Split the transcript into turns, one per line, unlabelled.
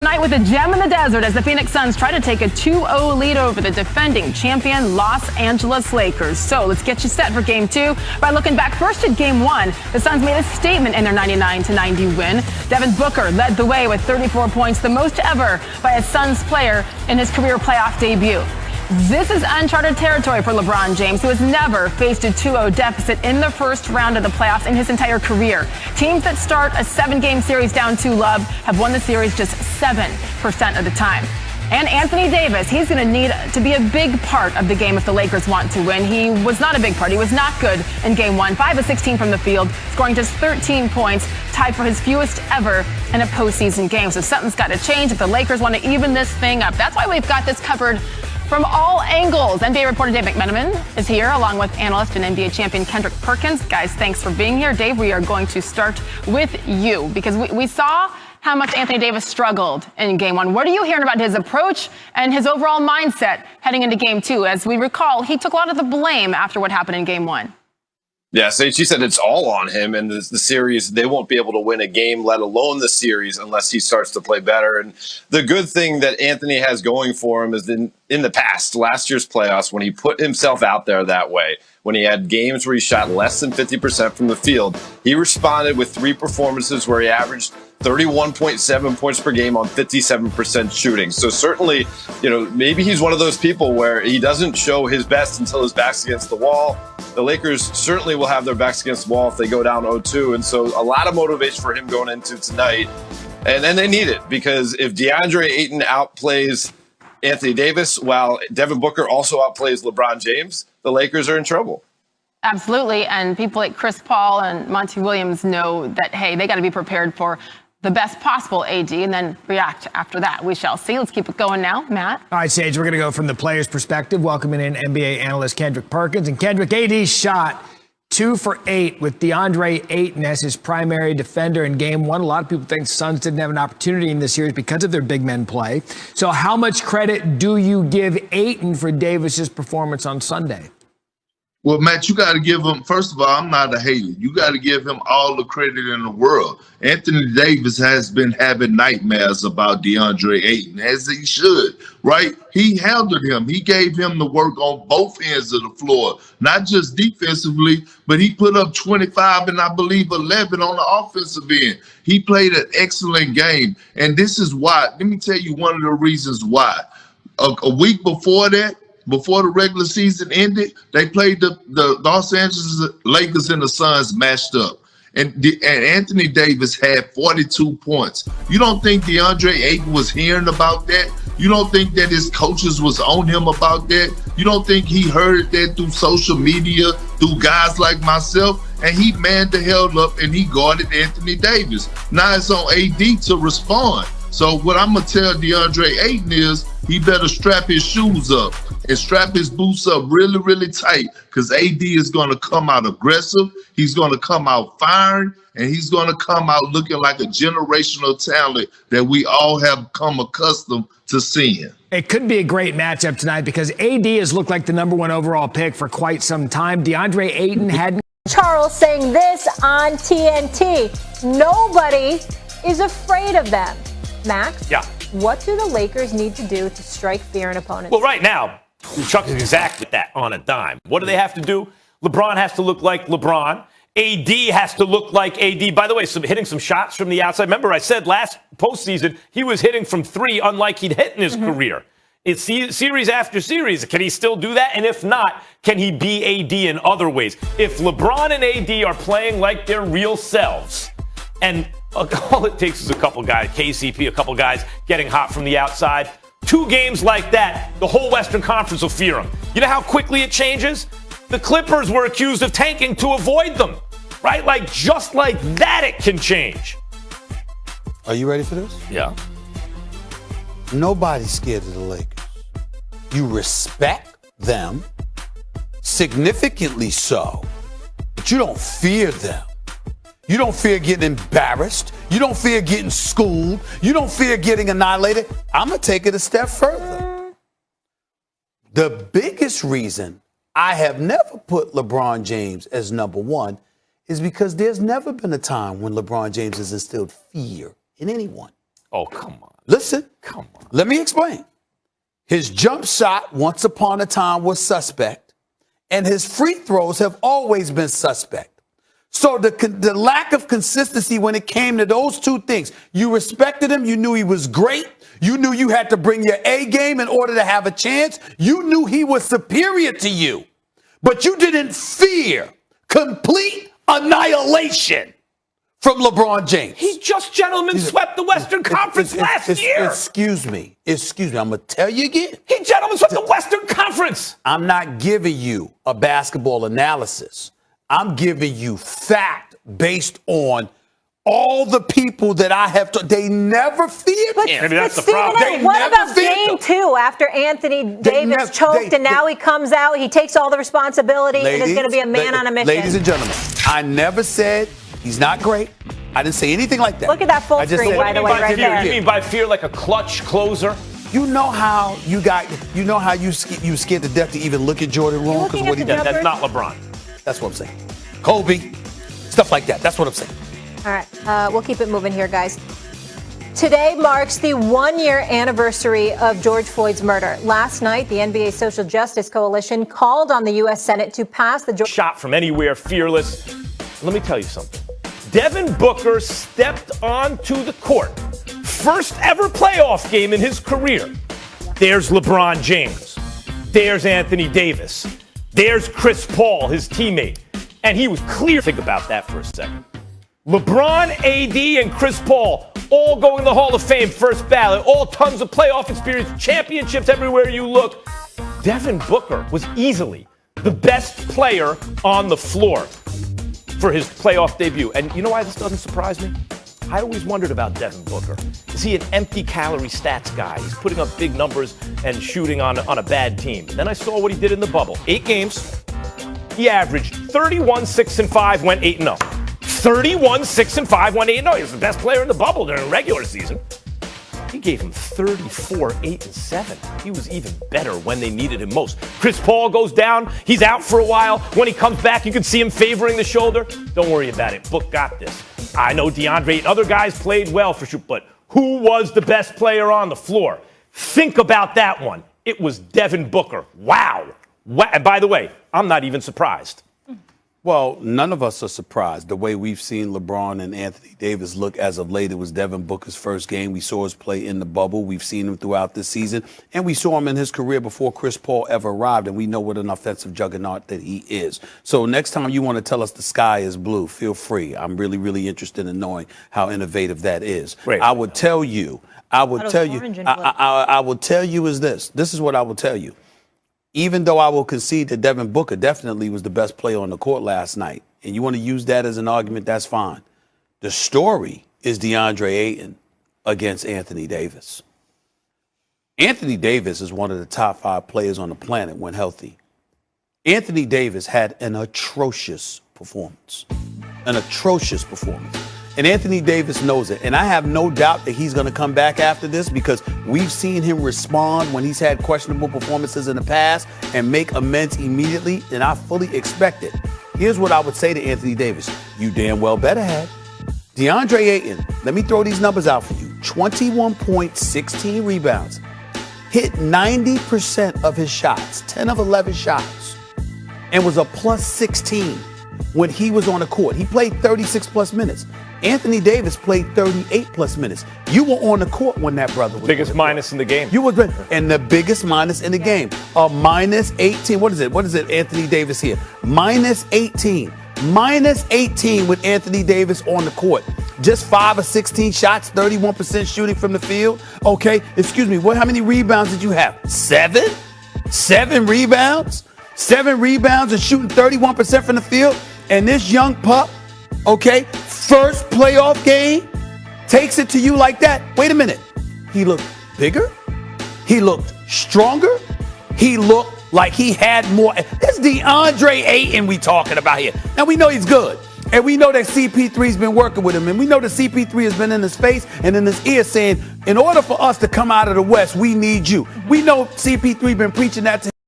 tonight with a gem in the desert as the Phoenix Suns try to take a 2-0 lead over the defending champion Los Angeles Lakers. So let's get you set for Game 2 by looking back first at Game 1. The Suns made a statement in their 99-90 win. Devin Booker led the way with 34 points, the most ever by a Suns player in his career playoff debut. This is uncharted territory for LeBron James, who has never faced a 2-0 deficit in the first round of the playoffs in his entire career. Teams that start a 7-game series down 2-0 have won the series just 7% of the time. And Anthony Davis, he's going to need to be a big part of the game if the Lakers want to win. He was not a big part. He was not good in Game 1. 5 of 16 from the field, scoring just 13 points, tied for his fewest ever in a postseason game. So something's got to change if the Lakers want to even this thing up. That's why we've got this covered from all angles. NBA reporter Dave McMenamin is here, along with analyst and NBA champion Kendrick Perkins. Guys, thanks for being here. Dave, we are going to start with you because we saw how much Anthony Davis struggled in Game 1. What are you hearing about his approach and his overall mindset heading into Game 2? As we recall, he took a lot of the blame after what happened in Game 1.
Yeah, so she said it's all on him, and the series, they won't be able to win a game, let alone the series, unless he starts to play better. And the good thing that Anthony has going for him is in the past, last year's playoffs, when he put himself out there that way, when he had games where he shot less than 50% from the field, he responded with 3 performances where he averaged 31.7 points per game on 57% shooting. So certainly, maybe he's one of those people where he doesn't show his best until his back's against the wall. The Lakers certainly will have their backs against the wall if they go down 0-2. And so a lot of motivation for him going into tonight. And they need it because if DeAndre Ayton outplays Anthony Davis while Devin Booker also outplays LeBron James, the Lakers are in trouble.
Absolutely. And people like Chris Paul and Monty Williams know that, hey, they got to be prepared for the best possible AD and then react after that. We shall see. Let's keep it going now. Matt?
All right, Sage, we're going to go from the player's perspective, welcoming in NBA analyst Kendrick Perkins. And Kendrick, AD shot 2 for 8 with DeAndre Ayton as his primary defender in Game 1. A lot of people think Suns didn't have an opportunity in this series because of their big men play. So how much credit do you give Ayton for Davis's performance on Sunday?
Well, Matt, you got to give him, first of all, I'm not a hater. You got to give him all the credit in the world. Anthony Davis has been having nightmares about DeAndre Ayton, as he should, right? He handled him. He gave him the work on both ends of the floor, not just defensively, but he put up 25 and I believe 11 on the offensive end. He played an excellent game. And this is why. Let me tell you one of the reasons why. A week before that, before the regular season ended, they played the Los Angeles Lakers and the Suns matched up. And Anthony Davis had 42 points. You don't think DeAndre Ayton was hearing about that? You don't think that his coaches was on him about that? You don't think he heard that through social media, through guys like myself? And he manned the hell up and he guarded Anthony Davis. Now it's on AD to respond. So what I'm going to tell DeAndre Ayton is he better strap his shoes up and strap his boots up really, really tight because AD is going to come out aggressive. He's going to come out firing, and he's going to come out looking like a generational talent that we all have come accustomed to seeing.
It could be a great matchup tonight because AD has looked like the #1 overall pick for quite some time. DeAndre Ayton hadn't.
Charles saying this on TNT. Nobody is afraid of them. Max?
Yeah.
What do the Lakers need to do to strike fear in opponents?
Well, right now, Chuck is exactly that on a dime. What do they have to do? LeBron has to look like LeBron. AD has to look like AD. By the way, hitting some shots from the outside. Remember, I said last postseason he was hitting from 3 unlike he'd hit in his career. It's series after series. Can he still do that? And if not, can he be AD in other ways? If LeBron and AD are playing like their real selves, and all it takes is a couple guys, KCP, a couple guys getting hot from the outside. 2 games like that, the whole Western Conference will fear them. You know how quickly it changes? The Clippers were accused of tanking to avoid them, right? Like, just like that, it can change.
Are you ready for this?
Yeah.
Nobody's scared of the Lakers. You respect them, significantly so, but you don't fear them. You don't fear getting embarrassed. You don't fear getting schooled. You don't fear getting annihilated. I'm going to take it a step further. The biggest reason I have never put LeBron James as #1 is because there's never been a time when LeBron James has instilled fear in anyone.
Oh, come on.
Listen.
Come on.
Let me explain. His jump shot, once upon a time, was suspect, and his free throws have always been suspect. So the lack of consistency when it came to those two things, you respected him, you knew he was great, you knew you had to bring your A game in order to have a chance, you knew he was superior to you, but you didn't fear complete annihilation from LeBron James.
He just swept the Western Conference last year.
Excuse me. I'm going to tell you again.
He swept the Western Conference.
I'm not giving you a basketball analysis. I'm giving you fact based on all the people that I have to. They never feared him.
Maybe that's the
Stephen
problem.
A., what about game 2 after Anthony Davis choked and now he comes out, he takes all the responsibility and is going to be a man on a mission?
Ladies and gentlemen, I never said he's not great. I didn't say anything like that.
Look at that full screen, by the way, right there.
You mean by fear like a clutch closer?
You know how you scared to death to even look at Jordan wrong because what he did.
That's not LeBron.
That's what I'm saying. Kobe, stuff like that. That's what I'm saying.
All right, we'll keep it moving here, guys. Today marks the 1-year anniversary of George Floyd's murder. Last night, the NBA Social Justice Coalition called on the U.S. Senate to pass the
shot from anywhere, fearless. Let me tell you something. Devin Booker stepped onto the court. First ever playoff game in his career. There's LeBron James. There's Anthony Davis. There's Chris Paul, his teammate. And he was clear. Think about that for a second. LeBron AD and Chris Paul all going to the Hall of Fame, first ballot, all tons of playoff experience, championships everywhere you look. Devin Booker was easily the best player on the floor for his playoff debut. And you know why this doesn't surprise me? I always wondered about Devin Booker. Is he an empty calorie stats guy? He's putting up big numbers and shooting on a bad team. Then I saw what he did in the bubble. 8 games. He averaged 31, 6, and 5, went 8-0. 31, 6, and 5, went 8-0. He was the best player in the bubble during the regular season. He gave him 34, 8, and 7. He was even better when they needed him most. Chris Paul goes down. He's out for a while. When he comes back, you can see him favoring the shoulder. Don't worry about it. Book got this. I know DeAndre and other guys played well for sure, but who was the best player on the floor? Think about that one. It was Devin Booker. Wow. And by the way, I'm not even surprised.
Well, none of us are surprised. The way we've seen LeBron and Anthony Davis look as of late, it was Devin Booker's first game. We saw his play in the bubble. We've seen him throughout this season. And we saw him in his career before Chris Paul ever arrived. And we know what an offensive juggernaut that he is. So next time you want to tell us the sky is blue, feel free. I'm really, really interested in knowing how innovative that is.
Great.
I would tell you is this. This is what I will tell you. Even though I will concede that Devin Booker definitely was the best player on the court last night, and you want to use that as an argument, that's fine. The story is DeAndre Ayton against Anthony Davis. Anthony Davis is one of the top 5 players on the planet when healthy. Anthony Davis had an atrocious performance. And Anthony Davis knows it. And I have no doubt that he's going to come back after this because we've seen him respond when he's had questionable performances in the past and make amends immediately. And I fully expect it. Here's what I would say to Anthony Davis. You damn well better have. DeAndre Ayton, let me throw these numbers out for you. 21 points, 16 rebounds. Hit 90% of his shots, 10 of 11 shots. And was a plus 16 when he was on the court. He played 36 plus minutes. Anthony Davis played 38 plus minutes. You were on the court when that brother was
biggest minus in the game.
You were, and the biggest minus in the game. A minus 18. What is it, Anthony Davis here? Minus 18. Minus 18 with Anthony Davis on the court. Just 5 of 16 shots, 31% shooting from the field. Okay, excuse me. How many rebounds did you have? 7? 7 rebounds? 7 rebounds and shooting 31% from the field. And this young pup, okay, first playoff game, takes it to you like that. Wait a minute. He looked bigger. He looked stronger. He looked like he had more. It's DeAndre Ayton we talking about here. Now, we know he's good. And we know that CP3's been working with him. And we know that CP3 has been in his face and in his ear saying, in order for us to come out of the West, we need you. We know CP3 been preaching that to him.